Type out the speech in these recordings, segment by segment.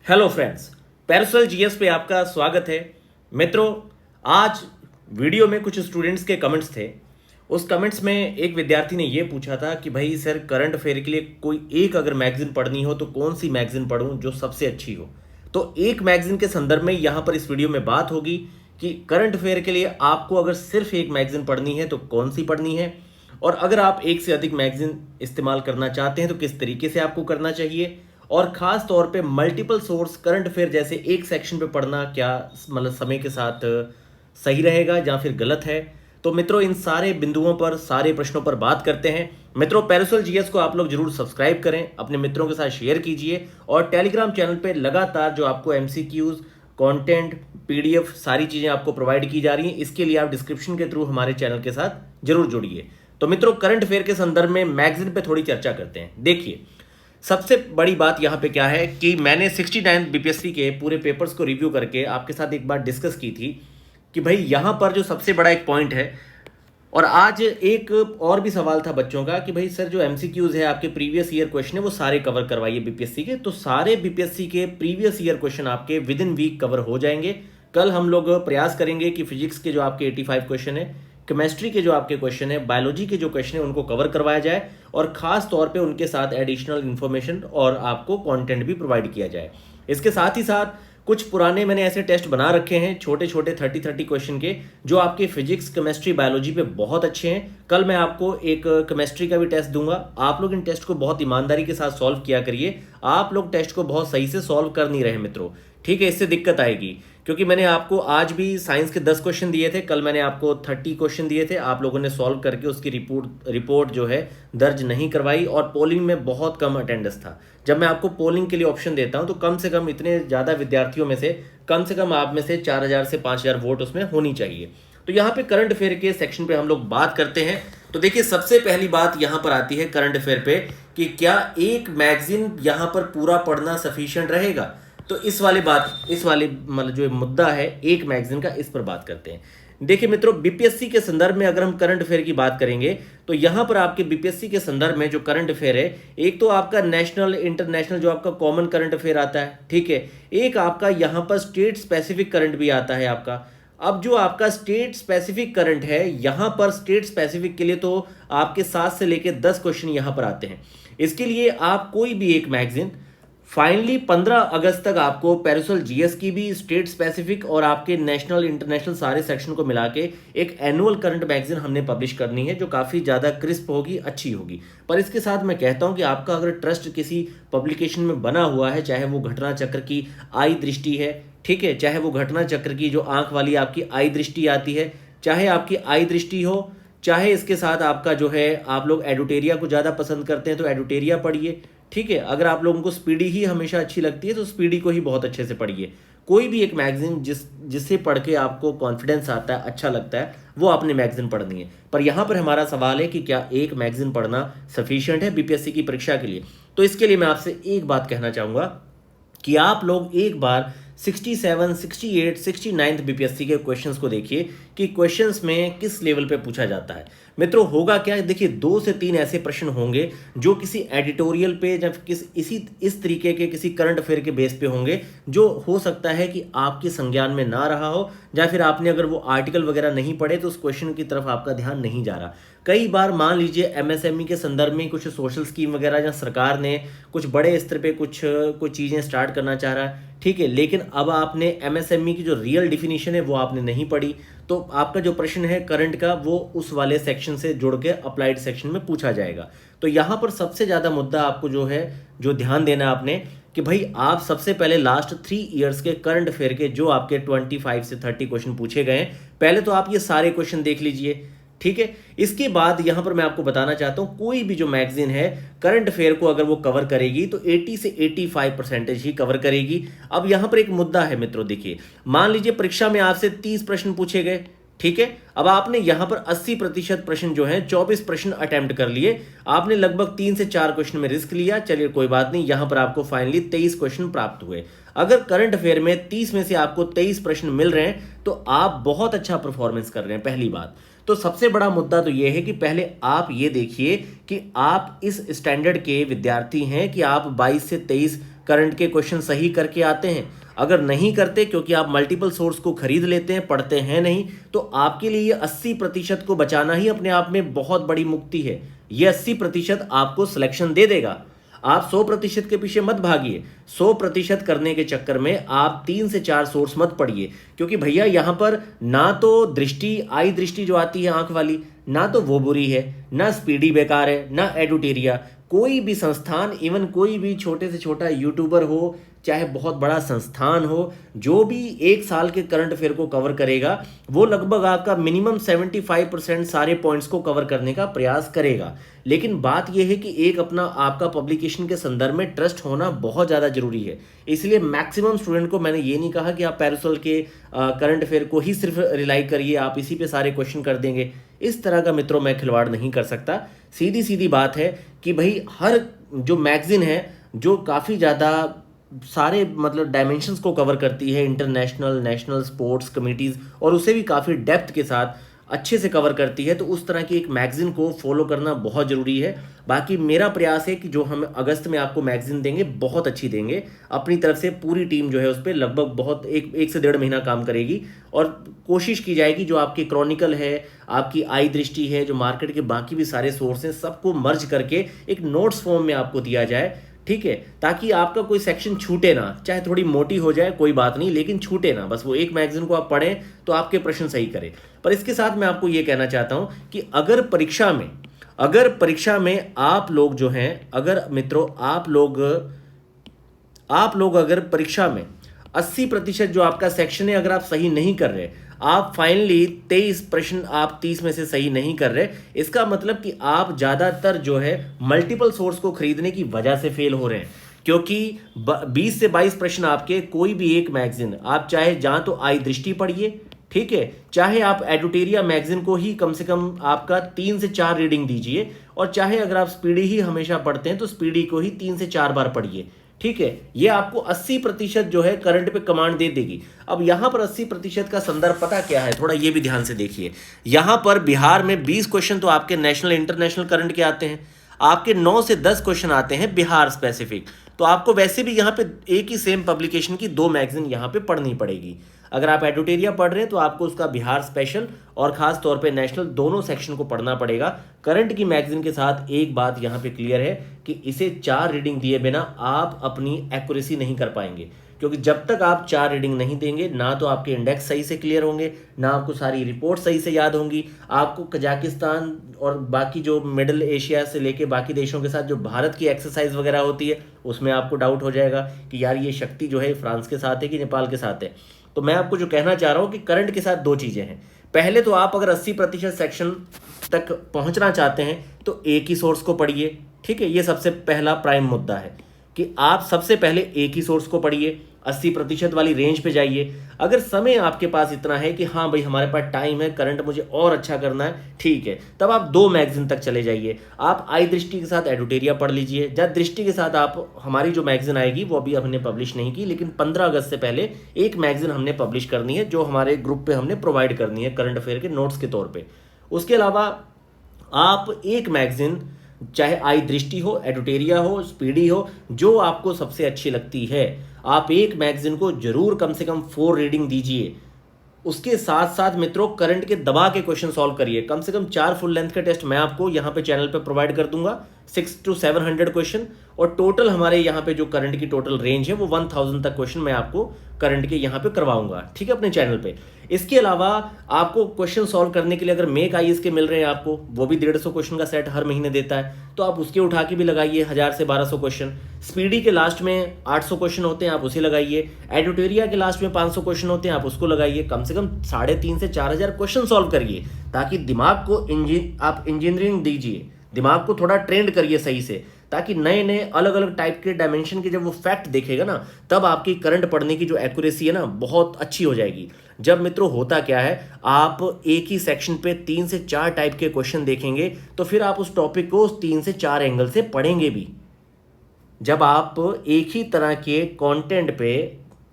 Hello friends, parasol GS पे आपका स्वागत है। मित्रों, आज वीडियो में कुछ स्टूडेंट्स के कमेंट्स थे। उस कमेंट्स में एक विद्यार्थी ने ये पूछा था कि भाई सर, करंट अफेयर के लिए कोई एक अगर मैगजीन पढ़नी हो तो कौन सी मैगजीन पढूं जो सबसे अच्छी हो। तो एक मैगजीन के संदर्भ में यहाँ पर इस वीडियो में बात होगी कि करंट अफेयर के लिए आपको अगर सिर्फ एक मैगजीन पढ़नी है तो कौन सी पढ़नी है, और अगर आप एक से अधिक मैगजीन इस्तेमाल करना चाहते हैं तो किस तरीके से आपको करना चाहिए, और खास तौर पे मल्टीपल सोर्स करंट अफेयर जैसे एक सेक्शन पे पढ़ना क्या मतलब समय के साथ सही रहेगा या फिर गलत है। तो मित्रों, इन सारे बिंदुओं पर, सारे प्रश्नों पर बात करते हैं। मित्रों, पैरासोल जीएस को आप लोग जरूर सब्सक्राइब करें, अपने मित्रों के साथ शेयर कीजिए, और टेलीग्राम चैनल पे लगातार जो आपको एमसीक्यूज, कंटेंट, पीडीएफ सारी चीजें आपको प्रोवाइड की जा रही हैं। इसके लिए आप डिस्क्रिप्शन के थ्रू हमारे चैनल के साथ जरूर जुड़िए। तो मित्रों, करंट अफेयर के संदर्भ में मैगजीन पे थोड़ी चर्चा करते हैं। देखिए, सबसे बड़ी बात यहाँ पे क्या है कि मैंने 69 बीपीएससी के पूरे पेपर्स को रिव्यू करके आपके साथ एक बार डिस्कस की थी कि भाई यहाँ पर जो सबसे बड़ा एक पॉइंट है, और आज एक और भी सवाल था बच्चों का कि भाई सर, जो एमसीक्यूज है आपके प्रीवियस ईयर क्वेश्चन है वो सारे कवर करवाइए बीपीएससी के। तो सारे बीपीएससी के प्रीवियस ईयर क्वेश्चन आपके विद इन वीक कवर हो जाएंगे। कल हम लोग प्रयास करेंगे कि फिजिक्स के जो आपके 85 क्वेश्चन है, केमिस्ट्री के जो आपके क्वेश्चन है, बायोलॉजी के जो क्वेश्चन है उनको कवर करवाया जाए, और खास तौर पे उनके साथ एडिशनल इन्फॉर्मेशन और आपको कंटेंट भी प्रोवाइड किया जाए। इसके साथ ही साथ कुछ पुराने मैंने ऐसे टेस्ट बना रखे हैं, छोटे छोटे 30 क्वेश्चन के, जो आपके फिजिक्स, केमिस्ट्री, बायोलॉजी पे बहुत अच्छे हैं। कल मैं आपको एक केमिस्ट्री का भी टेस्ट दूंगा। आप लोग इन टेस्ट को बहुत ईमानदारी के साथ सॉल्व किया करिए। आप लोग टेस्ट को बहुत सही से सॉल्व कर नहीं रहे मित्रों, ठीक है, इससे दिक्कत आएगी। क्योंकि मैंने आपको आज भी साइंस के 10 क्वेश्चन दिए थे, कल मैंने आपको 30 क्वेश्चन दिए थे, आप लोगों ने सॉल्व करके उसकी रिपोर्ट जो है दर्ज नहीं करवाई, और पोलिंग में बहुत कम अटेंडेंस था। जब मैं आपको पोलिंग के लिए ऑप्शन देता हूं तो कम से कम इतने ज़्यादा विद्यार्थियों में से कम आप में से 4000 से 5000 वोट उसमें होनी चाहिए। तो यहाँ पे करंट अफेयर के सेक्शन पे हम लोग बात करते हैं। तो देखिए, सबसे पहली बात यहाँ पर आती है करंट अफेयर पे कि क्या एक मैगजीन यहाँ पर पूरा पढ़ना सफिशिएंट रहेगा। तो इस वाले मतलब जो मुद्दा है एक मैगजीन का, इस पर बात करते हैं। देखिए मित्रों, बीपीएससी के संदर्भ में अगर हम करंट अफेयर की बात करेंगे तो यहां पर आपके बीपीएससी के संदर्भ में जो करंट अफेयर है, एक तो आपका नेशनल, इंटरनेशनल जो आपका कॉमन करंट अफेयर आता है, ठीक है, एक आपका यहां पर स्टेट स्पेसिफिक करंट भी आता है आपका। अब जो आपका स्टेट स्पेसिफिक करंट है, यहां पर स्टेट स्पेसिफिक के लिए तो आपके 7 से लेकर 10 क्वेश्चन यहां पर आते हैं। इसके लिए आप कोई भी एक मैगजीन फाइनली 15 अगस्त तक आपको पैरासोल जीएस की भी, स्टेट स्पेसिफिक और आपके नेशनल, इंटरनेशनल सारे सेक्शन को मिला के एक एनुअल करंट मैगजीन हमने पब्लिश करनी है, जो काफ़ी ज़्यादा क्रिस्प होगी, अच्छी होगी। पर इसके साथ मैं कहता हूं कि आपका अगर ट्रस्ट किसी पब्लिकेशन में बना हुआ है, चाहे वो घटना चक्र की आई दृष्टि है, ठीक है, चाहे वो घटना चक्र की जो आंख वाली आपकी आई दृष्टि आती है, चाहे आपकी आई दृष्टि हो, चाहे इसके साथ आपका जो है, आप लोग एडुटेरिया को ज़्यादा पसंद करते हैं तो एडुटेरिया पढ़िए, ठीक है। अगर आप लोगों को स्पीडी ही हमेशा अच्छी लगती है तो स्पीडी को ही बहुत अच्छे से पढ़िए। कोई भी एक मैगजीन जिससे पढ़ के आपको कॉन्फिडेंस आता है, अच्छा लगता है, वो आपने मैगजीन पढ़नी है। पर यहाँ पर हमारा सवाल है कि क्या एक मैगजीन पढ़ना सफिशिएंट है बीपीएससी की परीक्षा के लिए। तो इसके लिए मैं आपसे एक बात कहना चाहूँगा कि आप लोग एक बार 67, 68, 69 बीपीएससी के क्वेश्चंस को देखिए कि क्वेश्चंस में किस लेवल पे पूछा जाता है। मित्रों, होगा क्या, देखिए 2 से 3 ऐसे प्रश्न होंगे जो किसी एडिटोरियल पे या इस तरीके के किसी करंट अफेयर के बेस पे होंगे, जो हो सकता है कि आपके संज्ञान में ना रहा हो, या फिर आपने अगर वो आर्टिकल वगैरह नहीं पढ़े तो उस क्वेश्चन की तरफ आपका ध्यान नहीं जा रहा। कई बार मान लीजिए एमएसएमई के संदर्भ में कुछ सोशल स्कीम वगैरह, या सरकार ने कुछ बड़े स्तर पे कुछ चीज़ें स्टार्ट करना चाह रहा है, ठीक है, लेकिन अब आपने एमएसएमई की जो रियल डिफिनीशन है वो आपने नहीं पढ़ी, तो आपका जो प्रश्न है करंट का वो उस वाले सेक्शन से जुड़ के अप्लाइड सेक्शन में पूछा जाएगा। तो यहाँ पर सबसे ज़्यादा मुद्दा आपको जो है, जो ध्यान देना आपने, कि भाई आप सबसे पहले लास्ट 3 इयर्स के करंट अफेयर के जो आपके 25 से 30 क्वेश्चन पूछे गए हैं, पहले तो आप ये सारे क्वेश्चन देख लीजिए, ठीक है। इसके बाद यहां पर मैं आपको बताना चाहता हूं, कोई भी जो मैगजीन है करंट अफेयर को अगर वो कवर करेगी तो 80 से 85% ही कवर करेगी। अब यहां पर एक मुद्दा है मित्रों, देखिए, मान लीजिए परीक्षा में आपसे 30 प्रश्न पूछे गए, ठीक है, अब आपने यहां पर 80% प्रश्न जो है, 24 प्रश्न अटेम्प्ट कर लिए, आपने लगभग 3 से 4 क्वेश्चन में रिस्क लिया, चलिए कोई बात नहीं, यहां पर आपको फाइनली 23 क्वेश्चन प्राप्त हुए। अगर करंट अफेयर में 30 में से आपको 23 प्रश्न मिल रहे हैं तो आप बहुत अच्छा परफॉर्मेंस कर रहे हैं, पहली बात। तो सबसे बड़ा मुद्दा तो यह है कि पहले आप ये देखिए कि आप इस स्टैंडर्ड के विद्यार्थी हैं कि आप 22 से 23 करंट के क्वेश्चन सही करके आते हैं? अगर नहीं करते, क्योंकि आप मल्टीपल सोर्स को खरीद लेते हैं, पढ़ते हैं नहीं, तो आपके लिए ये 80% को बचाना ही अपने आप में बहुत बड़ी मुक्ति है। ये 80% आपको सिलेक्शन दे देगा। आप 100% के पीछे मत भागिए। 100% करने के चक्कर में आप 3 से 4 सोर्स मत पढ़िए, क्योंकि भैया यहां पर ना तो दृष्टि, आई दृष्टि जो आती है आंख वाली, ना तो वो बुरी है, ना स्पीडी बेकार है, ना एडुटेरिया। कोई भी संस्थान, इवन कोई भी छोटे से छोटा यूट्यूबर हो, चाहे बहुत बड़ा संस्थान हो, जो भी 1 साल के करंट अफेयर को कवर करेगा, वो लगभग आपका मिनिमम 75% सारे पॉइंट्स को कवर करने का प्रयास करेगा। लेकिन बात यह है कि एक अपना आपका पब्लिकेशन के संदर्भ में ट्रस्ट होना बहुत ज़्यादा जरूरी है। इसलिए मैक्सिमम स्टूडेंट को मैंने ये नहीं कहा कि आप पैरासोल के करंट अफेयर को ही सिर्फ रिलाई करिए, आप इसी पे सारे क्वेश्चन कर देंगे। इस तरह का मित्रों मैं खिलवाड़ नहीं कर सकता। सीधी सीधी बात है कि भाई हर जो मैगजीन है, जो काफ़ी ज़्यादा सारे मतलब डायमेंशंस को कवर करती है, इंटरनेशनल, नेशनल, स्पोर्ट्स, कमिटीज़, और उसे भी काफ़ी डेप्थ के साथ अच्छे से कवर करती है, तो उस तरह की एक मैगजीन को फॉलो करना बहुत ज़रूरी है। बाकी मेरा प्रयास है कि जो हम अगस्त में आपको मैगजीन देंगे, बहुत अच्छी देंगे। अपनी तरफ से पूरी टीम जो है उस पर लगभग बहुत एक से 1.5 महीना काम करेगी, और कोशिश की जाएगी जो आपकी क्रॉनिकल है, आपकी आई दृष्टि है, जो मार्केट के बाकी भी सारे सोर्स हैं, सबको मर्ज करके एक नोट्स फॉर्म में आपको दिया जाए, ठीक है, ताकि आपका कोई सेक्शन छूटे ना। चाहे थोड़ी मोटी हो जाए कोई बात नहीं, लेकिन छूटे ना। बस वो एक मैगजीन को आप पढ़ें तो आपके प्रश्न सही करें। पर इसके साथ मैं आपको ये कहना चाहता हूं कि अगर परीक्षा में आप लोग जो हैं, अगर मित्रों आप लोग अगर परीक्षा में 80% जो आपका सेक्शन है, अगर आप सही नहीं कर रहे, आप फाइनली 23 प्रश्न आप 30 में से सही नहीं कर रहे, इसका मतलब कि आप ज़्यादातर जो है मल्टीपल सोर्स को खरीदने की वजह से फेल हो रहे हैं। क्योंकि 20 से 22 प्रश्न आपके, कोई भी एक मैगजीन आप चाहे जहाँ तो आई दृष्टि पढ़िए, ठीक है, चाहे आप एडुटेरिया मैगजीन को ही कम से कम आपका 3 से 4 रीडिंग दीजिए, और चाहे अगर आप स्पीडी ही हमेशा पढ़ते हैं तो स्पीडी को ही 3 से 4 बार पढ़िए, ठीक है। ये आपको 80% जो है करंट पे कमांड दे देगी। अब यहां पर 80% का संदर्भ पता क्या है, थोड़ा ये भी ध्यान से देखिए। यहां पर बिहार में 20 क्वेश्चन तो आपके नेशनल इंटरनेशनल करंट के आते हैं, आपके 9 से 10 क्वेश्चन आते हैं बिहार स्पेसिफिक। तो आपको वैसे भी यहाँ पे एक ही सेम पब्लिकेशन की 2 मैगजीन यहाँ पे पढ़नी पड़ेगी। अगर आप एडुटेरिया पढ़ रहे हैं तो आपको उसका बिहार स्पेशल और खास तौर पे नेशनल दोनों सेक्शन को पढ़ना पड़ेगा। करंट की मैगजीन के साथ एक बात यहाँ पे क्लियर है कि इसे 4 रीडिंग दिए बिना आप अपनी एक्यूरेसी नहीं कर पाएंगे, क्योंकि जब तक आप 4 रीडिंग नहीं देंगे, ना तो आपके इंडेक्स सही से क्लियर होंगे, ना आपको सारी रिपोर्ट सही से याद होंगी। आपको कजाकिस्तान और बाकी जो मिडिल एशिया से लेके बाकी देशों के साथ जो भारत की एक्सरसाइज वगैरह होती है, उसमें आपको डाउट हो जाएगा कि यार ये शक्ति जो है फ्रांस के साथ है कि नेपाल के साथ है। तो मैं आपको जो कहना चाह रहा हूँ कि करंट के साथ 2 चीज़ें हैं। पहले तो आप अगर 80% सेक्शन तक पहुँचना चाहते हैं तो एक ही सोर्स को पढ़िए, ठीक है। ये सबसे पहला प्राइम मुद्दा है कि आप सबसे पहले एक ही सोर्स को पढ़िए, 80% वाली रेंज पे जाइए। अगर समय आपके पास इतना है कि हाँ भाई हमारे पास टाइम है, करंट मुझे और अच्छा करना है, ठीक है, तब आप 2 मैगजीन तक चले जाइए। आप आई दृष्टि के साथ एडुटेरिया पढ़ लीजिए, या दृष्टि के साथ आप हमारी जो मैगजीन आएगी वो अभी हमने पब्लिश नहीं की, लेकिन 15 अगस्त से पहले एक मैगजीन हमने पब्लिश करनी है, जो हमारे ग्रुप पे हमने प्रोवाइड करनी है करंट अफेयर के नोट्स के तौर पर। उसके अलावा आप एक मैगजीन, चाहे आई दृष्टि हो, एडुटेरिया हो, स्पीडी हो, जो आपको सबसे अच्छी लगती है, आप एक मैगजीन को जरूर कम से कम 4 रीडिंग दीजिए। उसके साथ साथ मित्रों करंट के दबा के क्वेश्चन सॉल्व करिए। कम से कम 4 फुल लेंथ के टेस्ट मैं आपको यहाँ पे चैनल पे प्रोवाइड कर दूंगा, 600 to 700 क्वेश्चन, और टोटल हमारे यहाँ पे जो करंट की टोटल रेंज है वो 1000 तक क्वेश्चन मैं आपको करंट के यहाँ पे करवाऊंगा, ठीक है, अपने चैनल पे। इसके अलावा आपको क्वेश्चन सॉल्व करने के लिए अगर मेक आईएएस के मिल रहे हैं आपको, वो भी 150 क्वेश्चन का सेट हर महीने देता है, तो आप उसके उठा के भी लगाइए 1000 से 1200 क्वेश्चन। स्पीडी के लास्ट में 800 क्वेश्चन होते हैं, आप उसे लगाइए। एडुटेरिया के लास्ट में 500 क्वेश्चन होते हैं, आप उसको लगाइए। कम से कम 3,500 से 4,000 क्वेश्चन सॉल्व करिए, ताकि दिमाग को आप इंजीनियरिंग दीजिए, दिमाग को थोड़ा ट्रेंड करिए सही से, ताकि नए नए अलग अलग टाइप के डायमेंशन के जब वो फैक्ट देखेगा ना, तब आपकी करंट पढ़ने की जो एक्यूरेसी है ना बहुत अच्छी हो जाएगी। जब मित्रों होता क्या है, आप एक ही सेक्शन पे 3 से 4 टाइप के क्वेश्चन देखेंगे, तो फिर आप उस टॉपिक को 3 से 4 एंगल से पढ़ेंगे भी। जब आप एक ही तरह के कंटेंट पे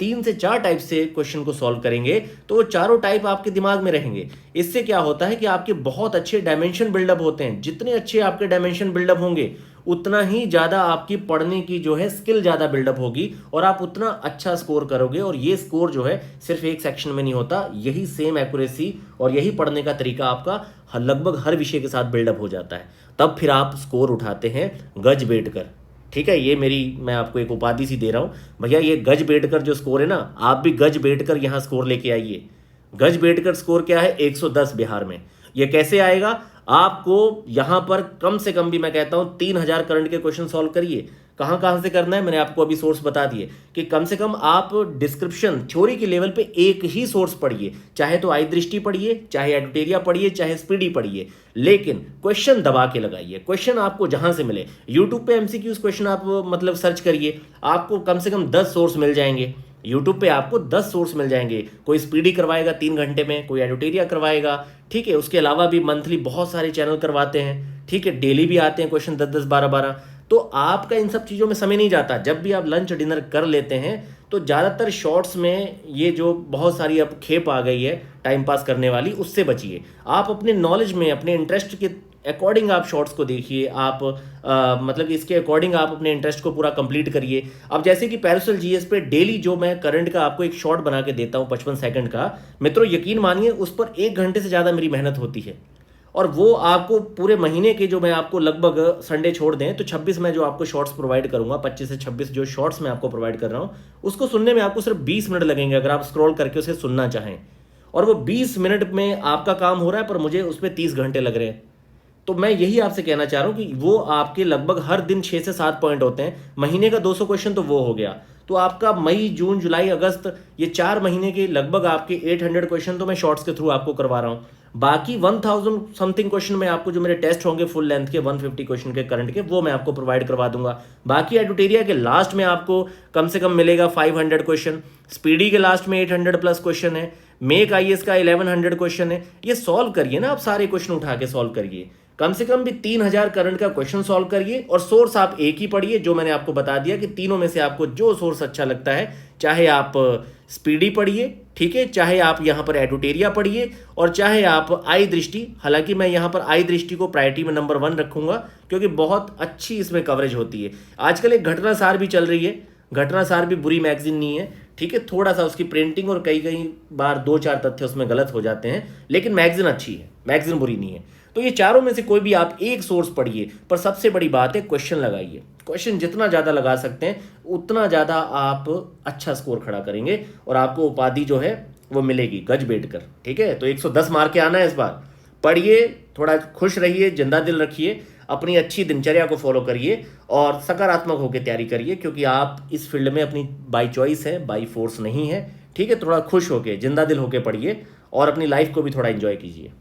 3 से 4 टाइप से क्वेश्चन को सॉल्व करेंगे, तो वो चारों टाइप आपके दिमाग में रहेंगे। इससे क्या होता है कि आपके बहुत अच्छे डायमेंशन बिल्डअप होते हैं। जितने अच्छे आपके डायमेंशन बिल्डअप होंगे, उतना ही ज़्यादा आपकी पढ़ने की जो है स्किल ज़्यादा बिल्डअप होगी और आप उतना अच्छा स्कोर करोगे। और ये स्कोर जो है सिर्फ एक सेक्शन में नहीं होता, यही सेम एक्यूरेसी और यही पढ़ने का तरीका आपका लगभग हर विषय के साथ बिल्डअप हो जाता है। तब फिर आप स्कोर उठाते हैं गज बैठ कर। ठीक है, ये मैं आपको एक उपाधि सी दे रहा हूँ भैया, ये गज बैठ कर जो स्कोर है ना, आप भी गज बैठ कर यहाँ स्कोर लेके आइए। गज बैठ कर स्कोर क्या है? 110 बिहार में। ये कैसे आएगा? आपको यहाँ पर कम से कम भी मैं कहता हूँ 3000 करंट के क्वेश्चन सॉल्व करिए। कहाँ कहाँ से करना है मैंने आपको अभी सोर्स बता दिए कि कम से कम आप डिस्क्रिप्शन थ्योरी के लेवल पे एक ही सोर्स पढ़िए, चाहे तो आई दृष्टि पढ़िए, चाहे एडुटेरिया पढ़िए, चाहे स्पीडी पढ़िए, लेकिन क्वेश्चन दबा के लगाइए। क्वेश्चन आपको जहां से मिले, यूट्यूब पे एमसीक्यूज क्वेश्चन आप मतलब सर्च करिए, आपको कम से कम 10 सोर्स मिल जाएंगे। यूट्यूब पे आपको 10 सोर्स मिल जाएंगे। कोई स्पीडी करवाएगा 3 घंटे में, कोई एडुटेरिया करवाएगा, ठीक है। उसके अलावा भी मंथली बहुत सारे चैनल करवाते हैं, ठीक है। डेली भी आते हैं क्वेश्चन 10-10, 12-12। तो आपका इन सब चीज़ों में समय नहीं जाता। जब भी आप लंच डिनर कर लेते हैं तो ज़्यादातर शॉर्ट्स में ये जो बहुत सारी अब खेप आ गई है टाइम पास करने वाली, उससे बचिए। आप अपने नॉलेज में, अपने इंटरेस्ट के अकॉर्डिंग आप शॉर्ट्स को देखिए। आप मतलब इसके अकॉर्डिंग आप अपने इंटरेस्ट को पूरा कंप्लीट करिए। अब जैसे कि पैरासोल जीएस पे डेली जो मैं करंट का आपको एक शॉर्ट बना के देता हूँ 55 सेकंड का, मित्रों यकीन मानिए उस पर 1 घंटे से ज़्यादा मेरी मेहनत होती है। और वो आपको पूरे महीने के जो मैं आपको लगभग संडे छोड़ दें तो 26 में जो आपको शॉर्ट्स प्रोवाइड करूंगा, 25 से 26 जो शॉर्ट्स मैं आपको प्रोवाइड कर रहा हूं, उसको सुनने में आपको सिर्फ 20 मिनट लगेंगे अगर आप स्क्रॉल करके उसे सुनना चाहें। और वो 20 मिनट में आपका काम हो रहा है, पर मुझे उस पर 30 घंटे लग रहे हैं। तो मैं यही आपसे कहना चाह रहा हूं कि वो आपके लगभग हर दिन 6 से 7 पॉइंट होते हैं। महीने का 200 क्वेश्चन तो वो हो गया। तो आपका मई, जून, जुलाई, अगस्त, ये 4 महीने के लगभग आपके 800 क्वेश्चन तो मैं शॉर्ट्स के थ्रू आपको करवा रहा हूँ। बाकी 1000 समथिंग क्वेश्चन में आपको जो मेरे टेस्ट होंगे फुल लेंथ के 150 क्वेश्चन के करंट के, वो मैं आपको प्रोवाइड करवा दूंगा। बाकी एडुटेरिया के लास्ट में आपको कम से कम मिलेगा 500 क्वेश्चन, स्पीडी के लास्ट में 800 प्लस क्वेश्चन है, मेक आईएएस का 1100 क्वेश्चन है। ये सॉल्व करिए ना, आप सारे क्वेश्चन उठा के सॉल्व करिए। कम से कम भी 3000 करंट का क्वेश्चन सॉल्व करिए। और सोर्स आप एक ही पढ़िए, जो मैंने आपको बता दिया कि तीनों में से आपको जो सोर्स अच्छा लगता है, चाहे आप स्पीडी पढ़िए, ठीक है, चाहे आप यहाँ पर एडुटेरिया पढ़िए, और चाहे आप आई दृष्टि। हालांकि मैं यहाँ पर आई दृष्टि को प्रायोरिटी में नंबर 1 रखूंगा क्योंकि बहुत अच्छी इसमें कवरेज होती है। आजकल एक घटनासार भी चल रही है, घटनासार भी बुरी मैगजीन नहीं है, ठीक है। थोड़ा सा उसकी प्रिंटिंग और कई बार 2-4 तथ्य उसमें गलत हो जाते हैं, लेकिन मैगजीन अच्छी है, मैगजीन बुरी नहीं है। तो ये चारों में से कोई भी आप एक सोर्स पढ़िए, पर सबसे बड़ी बात है क्वेश्चन लगाइए। क्वेश्चन जितना ज़्यादा लगा सकते हैं उतना ज़्यादा आप अच्छा स्कोर खड़ा करेंगे और आपको उपाधि जो है वो मिलेगी गज बैठ कर, ठीक है। तो 110 मार के आना है इस बार। पढ़िए, थोड़ा खुश रहिए, जिंदा दिल रखिए, अपनी अच्छी दिनचर्या को फॉलो करिए और सकारात्मक होकर तैयारी करिए, क्योंकि आप इस फील्ड में अपनी बाई चॉइस है, बाई फोर्स नहीं है, ठीक है। थोड़ा खुश होकर, जिंदा दिल होकर पढ़िए और अपनी लाइफ को भी थोड़ा एंजॉय कीजिए।